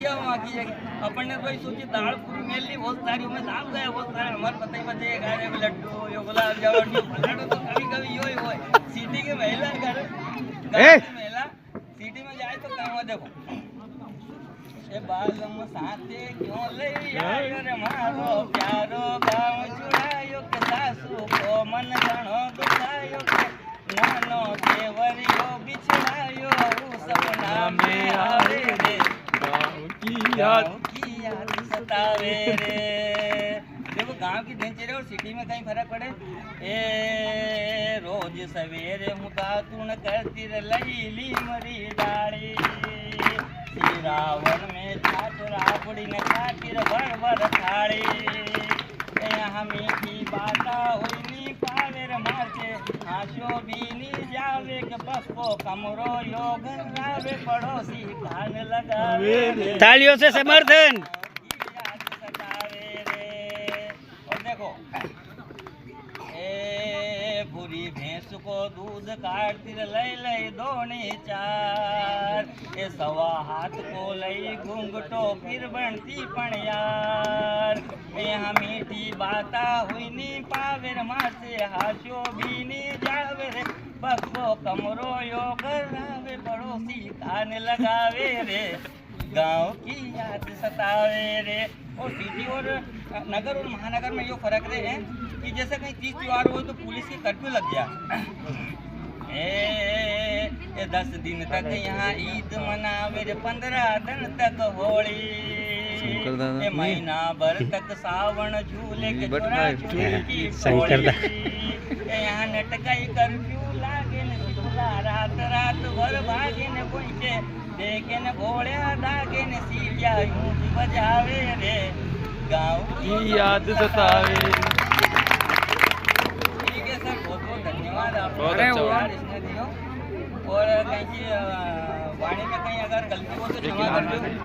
अपन ने तो सोची दाल पूरी मेल ली बहुत सारी में दाल गया बहुत सारे हमारे पता ही बचे गाय लड्डू यो गुलाब जामुन यो फलाड़ो तो कभी कभी यो ही होए सिटी के महिला घर महिला सिटी में जाए तो काम देखो ए बालम साथे क्यों ले आयो रे मारो प्यारो गांव चुरायो के सासू को मन घणो दुखायो के नानो देवरियो बिछड़ायो सपना में आवे रे की याद सतावे रे। देखो गांव की दिनचर्या और सिटी में कहीं फर्क पड़े। ए रोज सवेरे हूँ दातुन करती लईली मरी डाली रावण में छाछ राबड़ी ने खातिर भर भर थाड़ी यहाँ मीठी बाता हुई पावेर मारचे आशो बीनी जावे के पप्पो कमरो योग रावे पड़ोसी कान लगावे तालियों से समर्थन। और देखो ए बुरी भैंस को दूध काटती लई दोनी चार ए सवा हाथ को लई घूंघटो फिर बनती पण यार यहाँ मीठी बाता हुई नी पावेर मासे हाशो भी नी जावे रे बक्को कमरो यो करावे पड़ोसी कान लगावे रे गांव की याद सतावे रे। और सिटी और नगर और महानगर में यो फर्क रहे हैं कि जैसे कहीं 30 त्योहार हो तो पुलिस की कर्फ्यू लग गया। ए 10 दिन तक यहाँ ईद मनावे रे 15 दिन तक होली ए महीना भर तक सावन झूले के छोरा छोरी की यहाँ नटकाई कर्फ्यू लागे न रात रात भर भागे न कोई देखे न घोड़िया दागे न सीढ़िया यूं बजावे रे गाँव की याद सतावे। ठीक है सर बहुत बहुत धन्यवाद आपको इसने दियो और कहीं की वाणी में कहीं अगर गलती हो तो क्षमा कर दो।